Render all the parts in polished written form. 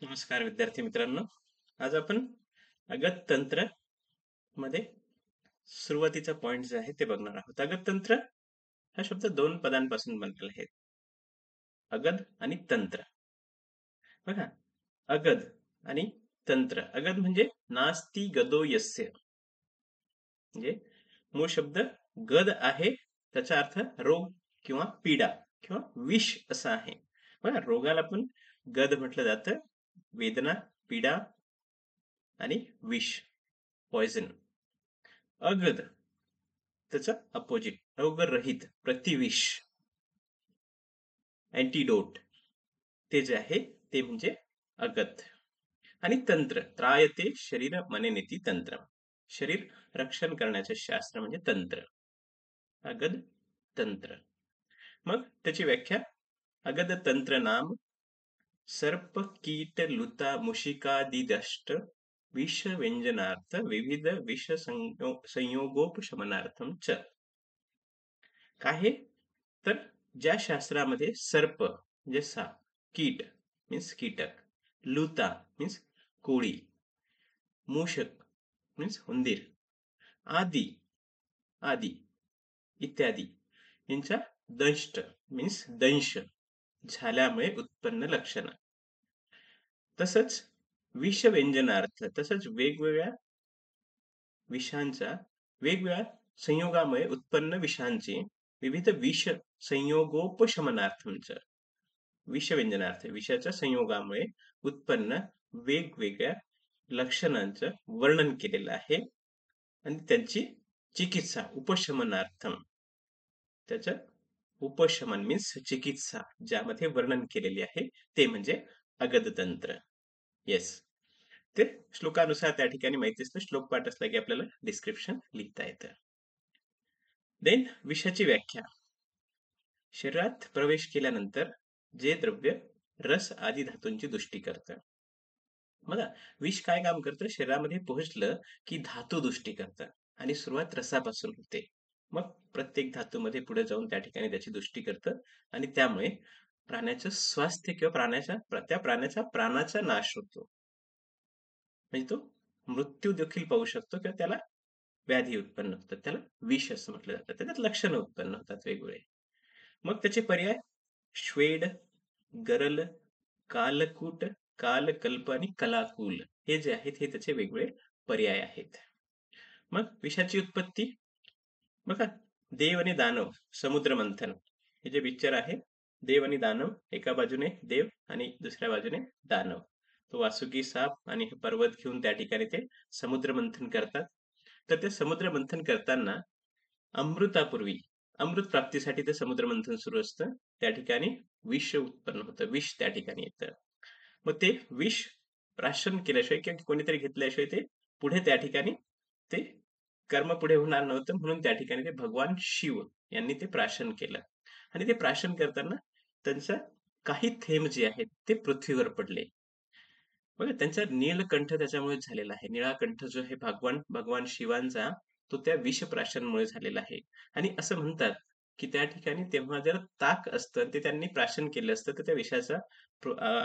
नमस्कार विद्यार्थी मित्रांनो. आज आपण अगत तंत्र मध्ये सुरुवातीचा पॉइंट जे आहे ते बघणार आहोत. अगत तंत्र हा शब्द दोन पदांपासून बनलेला आहे. अगद आणि तंत्र. बघा, अगद आणि तंत्र. अगद म्हणजे नास्ति गदो यस्य, म्हणजे मूळ शब्द गद आहे, त्याचा अर्थ रोग किंवा पीडा किंवा विष असा आहे. बघा, रोगाला पण गद म्हटलं जातं. वेदना, पीडा आणि विष, पॉइझन. अगद त्याचं अपोजिट, रोगरहित, प्रतिविष, अँटीडोट, ते जे आहे ते म्हणजे अगद. आणि तंत्र, त्रायते शरीर मने नीती तंत्र, शरीर रक्षण करण्याचे शास्त्र म्हणजे तंत्र. अगद तंत्र. मग त्याची व्याख्या, अगद तंत्र नाम सर्प कीट लुता मुशिकादिदष्ट विष व्यंजनार्थ विविध विष संयोगोपशमनार्थम च. काय? तर ज्या शास्त्रामध्ये सर्प म्हणजे साप, कीट मीन्स कीटक, लुता मीन्स कोळी, मूषक मीन्स उंदीर, आदी आदी इत्यादी यांच्या दंष्ट मीन्स दंश झाल्यामुळे उत्पन्न लक्षण, तसंच विषव्यंजनार्थ, तसंच वेगवेगळ्या विषांच्या वेगवेगळ्या संयोगामुळे उत्पन्न विषांची विविध विष संयोगोपशमनार्थांच, विषव्यंजनार्थ विषाच्या संयोगामुळे उत्पन्न वेगवेगळ्या लक्षणांचं वर्णन केलेलं आहे आणि त्यांची चिकित्सा उपशमनार्थम, त्याचं उपशमन मीन्स चिकित्सा ज्यामध्ये वर्णन केलेली आहे ते म्हणजे अगदतंत्र. येस, ते श्लोकानुसार त्या ठिकाणी माहिती असतं. श्लोक पाठ असला की आपल्याला डिस्क्रिप्शन लिहिता येतं. देन विषाची व्याख्या, शरीरात प्रवेश केल्यानंतर जे द्रव्य रस आदी धातूंची दुष्टी करतं. बघा, विष काय काम करतं, शरीरामध्ये पोहोचलं की धातू दुष्टी करतं आणि सुरुवात रसापासून होते. मग प्रत्येक धातूमध्ये पुढे जाऊन त्या ठिकाणी त्याची दुष्टी करतं आणि त्यामुळे प्राण्याचं स्वास्थ्य किंवा त्या प्राण्याचा प्राणाचा नाश होतो. म्हणजे तो मृत्यू देखील पाहू शकतो किंवा त्याला व्याधी उत्पन्न होतात. त्याला विष असं म्हटलं जातं. त्याच्यात लक्षणं उत्पन्न होतात वेगवेगळे. मग त्याचे पर्याय श्वेड, गरल, कालकूट, कालकल्प आणि कलाकूल हे जे आहेत हे त्याचे वेगवेगळे पर्याय आहेत. मग विषाची उत्पत्ती बघा, देव आणि दानव, समुद्र मंथन हे जे पिक्चर आहे, देव आणि दानव, एका बाजूने देव आणि दुसऱ्या बाजूने दानव, तो वासुकी साप आणि पर्वत घेऊन त्या ठिकाणी ते समुद्र मंथन करतात. तर ते समुद्र मंथन करताना अमृतापूर्वी, अमृत प्राप्तीसाठी ते समुद्र मंथन सुरू असतं. त्या ठिकाणी विष उत्पन्न होतं, विष त्या ठिकाणी येतं. मग ते विष प्राशन केल्याशिवाय किंवा कोणीतरी घेतल्याशिवाय ते पुढे त्या ठिकाणी ते कर्म पुढे होणार नव्हतं, म्हणून त्या ठिकाणी ते भगवान शिव यांनी ते प्राशन केलं. आणि ते प्राशन करताना त्यांचा काही थेंब जे आहेत ते पृथ्वीवर पडले. बघा, त्यांचा नीलकंठ त्याच्यामुळे झालेला आहे. निळा कंठ जो आहे भगवान शिवांचा, तो त्या विषप्राशनमुळे झालेला आहे. आणि असं म्हणतात की त्या ठिकाणी तेव्हा जर ताक असतं ते त्यांनी प्राशन केलं असतं तर त्या विषाचा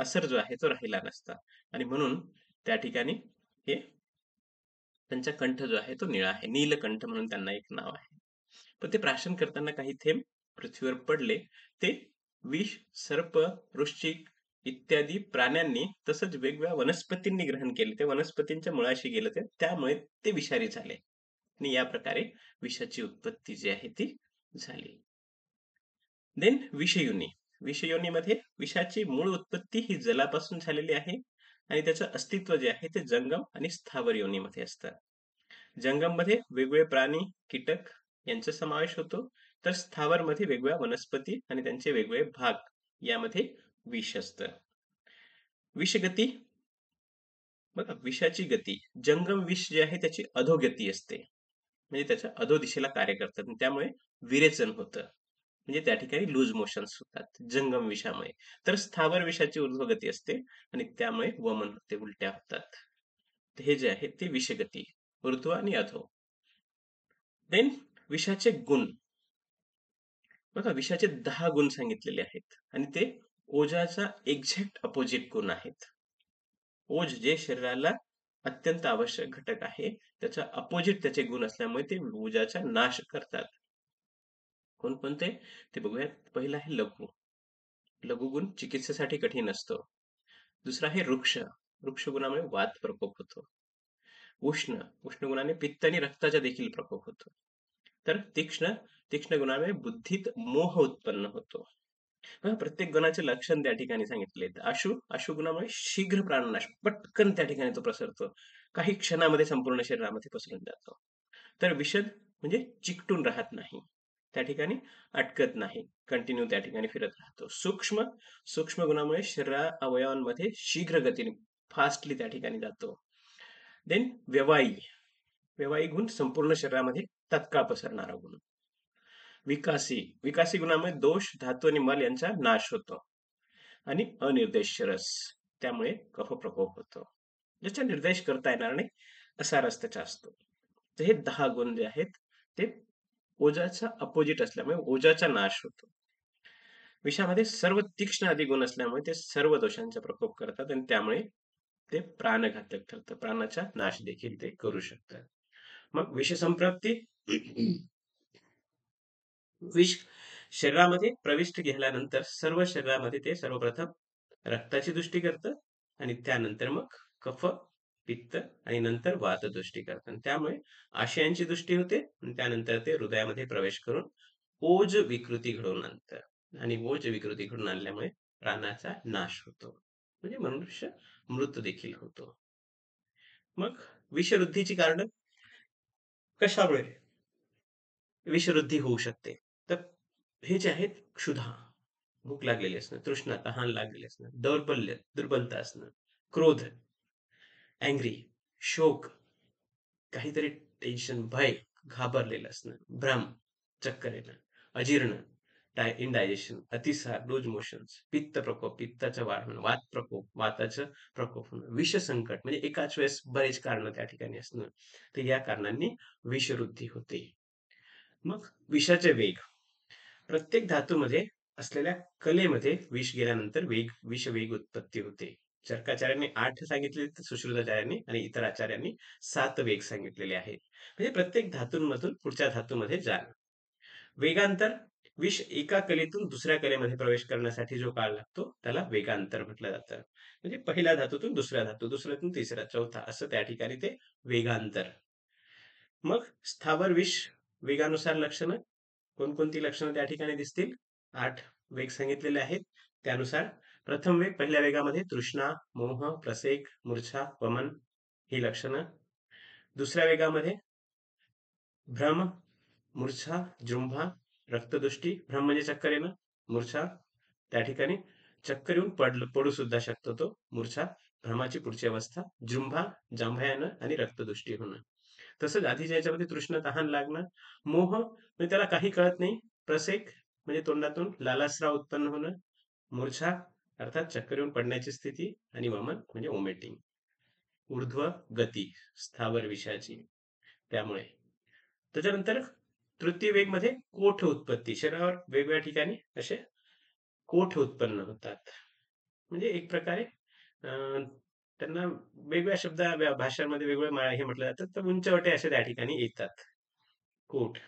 असर जो आहे तो राहिला नसता. आणि म्हणून त्या ठिकाणी हे त्यांचा कंठ जो आहे तो निळा आहे, नीलकंठ म्हणून त्यांना एक नाव आहे. पण ते प्राशन करताना काही थेंब पृथ्वीवर पडले. ते विष सर्प, वृश्चिक इत्यादी प्राण्यांनी तसंच वेगवेगळ्या वनस्पतींनी ग्रहण केले. ते वनस्पतींच्या मुळाशी गेलं ते, त्यामुळे ते विषारी झाले आणि या प्रकारे विषाची उत्पत्ती जी आहे ती झाली. देन विषयोनी, विषयोनीमध्ये विषाची मूळ उत्पत्ती ही जलापासून झालेली आहे आणि त्याचं अस्तित्व जे आहे ते जंगम आणि स्थावर योनीमध्ये असतं. जंगममध्ये वेगवेगळे प्राणी, कीटक यांचा समावेश होतो, तर स्थावरमध्ये वेगवेगळ्या वनस्पती आणि त्यांचे वेगवेगळे भाग यामध्ये विष असतं. विषगती, बघा, विषाची गती, जंगम विष जे आहे त्याची अधोगती असते, म्हणजे त्याच्या अधोदिशेला कार्य करतात, त्यामुळे विरेचन होतं, म्हणजे त्या ठिकाणी लूज मोशन्स होतात जंगम विषामुळे. तर स्थावर विषाची ऊर्ध्वगती असते आणि त्यामुळे वमन होते, उलट्या होतात. हे जे आहे ते विषगती, ऊर्ध्व आणि अधो. देन विषाचे गुण, बघा, विषाचे 10 गुण सांगितलेले आहेत आणि ते ओझाचा एक्झॅक्ट अपोजिट गुण आहेत. ओज जे शरीराला अत्यंत आवश्यक घटक आहे, त्याच्या अपोजिट त्याचे गुण असल्यामुळे ते ओजाचा नाश करतात. कोणकोणते? ते बघूयात. पहिला आहे लघु. लघुगुण चिकित्सेसाठी कठीण असतो. दुसरा आहे वृक्ष. वृक्षगुणामुळे वात प्रकोप होतो. उष्ण. उष्ण गुणाने पित्त आणि रक्ताचा देखील प्रकोप होतो. तर तीक्ष्ण. तीक्ष्ण गुणामुळे बुद्धीत मोह उत्पन्न होतो. प्रत्येक गुणाचे लक्षण त्या ठिकाणी सांगितले. आशु. आशु गुणामुळे शीघ्र प्राणनाश, पटकन त्या ठिकाणी तो प्रसरतो. काही क्षणामध्ये संपूर्ण शरीरामध्ये पसरून जातो. तर विषद म्हणजे चिकटून राहत नाही, त्या ठिकाणी अटकत नाही, कंटिन्यू त्या ठिकाणी फिरत राहतो. सूक्ष्म. सूक्ष्म गुणामुळे शरीर अवयवांमध्ये शीघ्र गतीने, फास्टली त्या ठिकाणी जातो. देन व्यवायी. व्यवायी गुण संपूर्ण शरीरामध्ये तत्काळ पसरणारा गुण. विकासी. विकासी गुणामुळे दोष, धातू आणि मल यांचा नाश होतो. आणि अनिर्देश रस, त्यामुळे कफ प्रकोप होतो. ज्याचा निर्देश करता येणार नाही असा रस त्याचा असतो. तर हे 10 गुण जे आहेत ते ओजाचा अपोजिट असल्यामुळे ओजाचा नाश होतो. विषामध्ये सर्व तीक्ष्ण आदी गुण असल्यामुळे ते सर्व दोषांचा प्रकोप करतात आणि त्यामुळे ते प्राणघातक ठरतं. प्राणाचा नाश देखील ते करू शकतात. मग विषसंप्राप्ती. विष शरीरामध्ये प्रविष्ट केल्यानंतर सर्व शरीरामध्ये ते सर्वप्रथम रक्ताची दृष्टी करतं आणि त्यानंतर मग कफ, पित्त आणि नंतर वातदृष्टी करतं. त्यामुळे आशयांची दृष्टी होते आणि त्यानंतर ते हृदयामध्ये प्रवेश करून ओज विकृती घडवून आणतं आणि ओज विकृती घडून आणल्यामुळे प्राणाचा नाश होतो, म्हणजे मनुष्य मृत देखील होतो. मग विषवृद्धीची कारण कशामुळे विषवृद्धी होऊ शकते? तर हे जे आहेत क्षुधा, भूक लागलेली असणं, तृष्णा, तहान लागलेली असणं, दौर्बल्य, दुर्बलता असणं, क्रोध, अँग्री, शोक, काहीतरी टेन्शन, भय, घाबरलेलं असणं, भ्रम, चक्कर येणं, अजीर्ण, इनडायजेशन, अतिसार, लूज मोशन्स, पित्त प्रकोप, पित्ताचं वाढ होणं, वात प्रकोप, वाताचं प्रकोप होणं, विषसंकट म्हणजे एकाच वेळेस बरेच कारण त्या ठिकाणी असणं. तर या कारणांनी विषवृद्धी होते. मग विषाचे वेग. प्रत्येक धातूमध्ये असलेल्या कलेमध्ये विष गेल्यानंतर विषवेग उत्पत्ती होते. चरकाचार्यांनी 8 सांगितले, तर सुश्रुताचार्यांनी आणि इतर आचार्यांनी 7 वेग सांगितलेले आहेत. म्हणजे प्रत्येक धातूंमधून पुढच्या धातूमध्ये जाणं. वेगांतर. विष एका कलेतून दुसऱ्या कलेमध्ये प्रवेश करण्यासाठी जो काळ लागतो त्याला वेगांतर म्हटलं जातं. म्हणजे पहिल्या धातूतून दुसऱ्या धातू, दुसऱ्यातून तिसरा, चौथा, असं त्या ठिकाणी ते वेगांतर. मग स्थावर विष वेगानुसार लक्षणं. कोणकोणती लक्षणं त्या ठिकाणी दिसतील? 8 वेग सांगितलेले आहेत. त्यानुसार प्रथम वेग, पहिल्या वेगामध्ये तृष्णा, मोह, प्रसेक, मूर्छा, वमन ही लक्षणं. दुसऱ्या वेगामध्ये भ्रम, मूर्छा, जृंभा, रक्तदृष्टी. भ्रम म्हणजे चक्कर येणं, मूर्छा त्या ठिकाणी चक्कर येऊन पडू सुद्धा शकतो तो, मूर्छा भ्रमाची पुढची अवस्था. जृंभा, जांभया येणं आणि रक्तदृष्टी होणं. तसंच आधीच्या याच्यामध्ये तृष्ण, तहान लागणं. मोह म्हणजे त्याला काही कळत नाही. प्रसेक म्हणजे तोंडातून लालास्राव उत्पन्न होणं. मूर्छा अर्थात चक्कर येऊन पडण्याची स्थिती. आणि वमन म्हणजे ओमेटिंग. ऊर्ध्व गती स्थावर विषयाची, त्यामुळे. त्याच्यानंतर तृतीय वेग मध्ये कोठ उत्पत्ती. शरीरावर वेगवेगळ्या ठिकाणी असे कोठ उत्पन्न होतात. म्हणजे एक प्रकारे त्यांना वेगवेगळ्या शब्द भाषांमध्ये वेगवेगळे हे म्हटलं जातं, तर उंचवटे असे त्या ठिकाणी येतात. कोठ.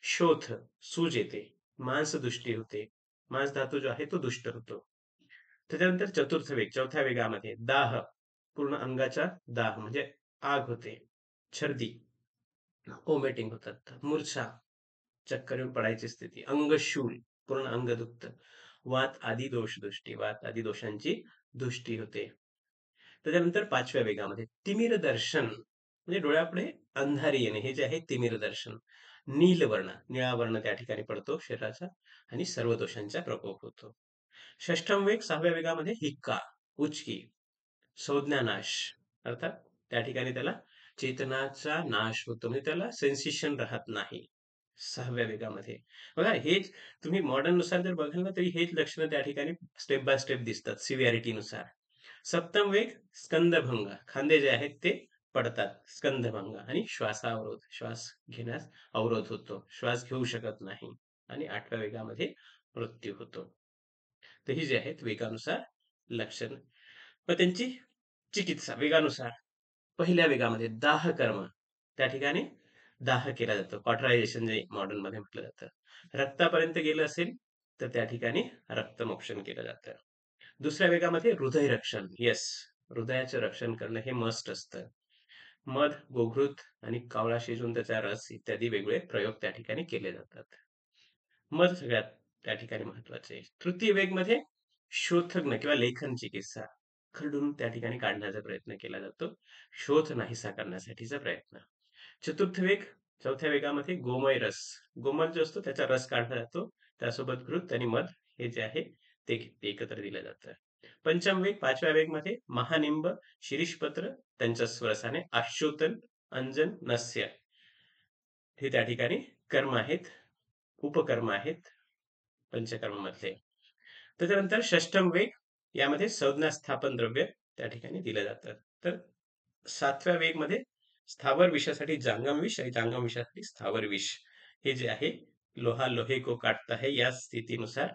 शोथ, सूज येते. मांसदृष्टी होते. मांस धातू जो आहे तो दुष्ट होतो. त्याच्यानंतर चतुर्थ वेग, चौथ्या वेगामध्ये दाह, पूर्ण अंगाचा दाह म्हणजे आग होते. छर्दी, ओमेटिंग होतात. मूर्छा, चक्कर येऊन पडायची स्थिती. अंगशूल, पूर्ण अंग दुखतं. वात आदी दोष दृष्टी, वात आदी दोषांची दृष्टी होते. त्याच्यानंतर पाचव्या वेगामध्ये तिमिर दर्शन, म्हणजे डोळ्यापुढे अंधारी येणे, हे जे आहे तिमिर दर्शन. नीलवर्ण, निळा वर्ण त्या ठिकाणी पडतो शरीराचा आणि सर्व दोषांचा प्रकोप होतो. षष्ठम वेग, 6व्या वेगामध्ये हिक्का, उचकी, संज्ञानाश, अर्थात त्या ठिकाणी त्याला चेतनाचा नाश होतो, म्हणजे त्याला सेन्सेशन राहत नाही 6व्या वेगामध्ये. बघा, हेच तुम्ही मॉडर्न नुसार जर बघाल ना, तरी हेच लक्षणं त्या ठिकाणी स्टेप बाय स्टेप दिसतात सिव्हिअरिटी नुसार. सप्तम वेग स्कंदभंग, खांदे जे आहेत ते पडतात, स्कंदभंग. आणि श्वासावरोध, श्वास घेण्यास अवरोध होतो, श्वास घेऊ शकत नाही. आणि 8व्या वेगामध्ये मृत्यू होतो. तर ही जी आहेत वेगानुसार लक्षण. मग त्यांची चिकित्सा वेगानुसार पहिल्या वेगामध्ये दाह कर्म, त्या ठिकाणी दाह केला जातो. कॉटरायझेशन जे मॉडर्नमध्ये म्हटलं जातं. रक्तापर्यंत गेलं असेल, तर त्या ठिकाणी रक्तमोक्षण केलं जातं. दुसऱ्या वेगामध्ये हृदयरक्षण. येस, हृदयाचं रक्षण करणं हे मस्ट असतं. मध, गोघृत आणि कावळा शिजवून त्याचा रस इत्यादी वेगवेगळे प्रयोग त्या ठिकाणी केले जातात. मध सगळ्यात त्या ठिकाणी महत्वाचे. तृतीय वेगमध्ये शोथज्ञ किंवा लेखन चिकित्सा. खरडून त्या ठिकाणी काढण्याचा प्रयत्न केला जातो. शोथ नाहीसा करण्यासाठीचा प्रयत्न. चतुर्थ वेग, चौथ्या वेगामध्ये गोमय रस. गोमय जो असतो त्याचा रस काढला जातो. त्यासोबत घृत आणि मध हे जे आहे ते एकत्र दिलं जातं. पंचम वेग, पाचव्या वेगमध्ये महानिंब, शिरीषपत्र, त्यांच्या स्वरसाने आश्योतन, अंजन, नस्य हे त्या ठिकाणी कर्म आहेत, उपकर्म आहेत पंचकर्मामधले. त्याच्यानंतर षष्टम वेग, यामध्ये संज्ञा स्थापन द्रव्य त्या ठिकाणी दिलं जातं. तर सातव्या वेगमध्ये स्थावर विषासाठी जांगम विष आणि जांगम विषासाठी स्थावर विष हे जे आहे, लोहा लोहे को काटता है या स्थितीनुसार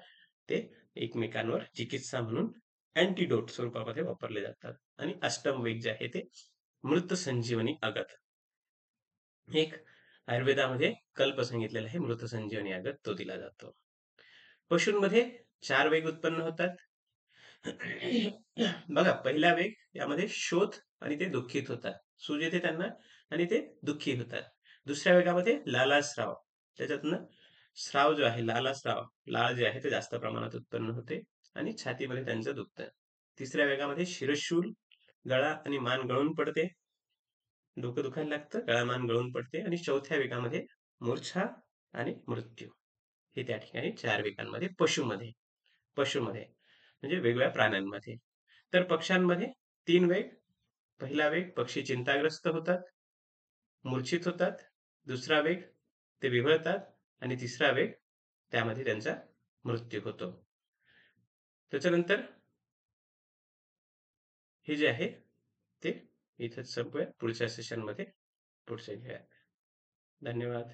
ते एकमेकांवर चिकित्सा म्हणून अँटीडोट स्वरूपामध्ये वापरले जातात. आणि अष्टम वेग जे आहे ते मृत संजीवनी अगत. एक आयुर्वेदामध्ये कल्प सांगितलेला आहे, मृत संजीवनी अगत तो दिला जातो. पशूंमध्ये चार वेग उत्पन्न होतात. बघा, पहिला वेग यामध्ये शोथ आणि ते दुःखित होतात. सूज येते त्यांना आणि ते दुःखी होतात. दुसऱ्या वेगामध्ये लालास्राव, त्याच्यातनं स्राव जो आहे, लालास्राव, लाळ जे आहे ते जास्त प्रमाणात उत्पन्न होते आणि छातीमध्ये त्यांचं दुखतं. तिसऱ्या वेगामध्ये शिरशूल, गळा आणि मान गळून पडते, डोकं दुखायला लागतं, गळा मान गळून पडते. आणि चौथ्या वेगामध्ये मूर्छा आणि मृत्यू हे त्या ठिकाणी चार वेगांमध्ये पशुमध्ये म्हणजे वेगवेगळ्या प्राण्यांमध्ये. तर पक्ष्यांमध्ये तीन वेग. पहिला वेग, पक्षी चिंताग्रस्त होतात, मूर्छित होतात. दुसरा वेग, ते विव्हळतात. आणि तिसरा वेग, त्यामध्ये त्यांचा मृत्यू होतो. त्याच्यानंतर हे जे आहे ते इथेच संपूया. पुढच्या सेशनमध्ये पुढचे घेऊया. धन्यवाद.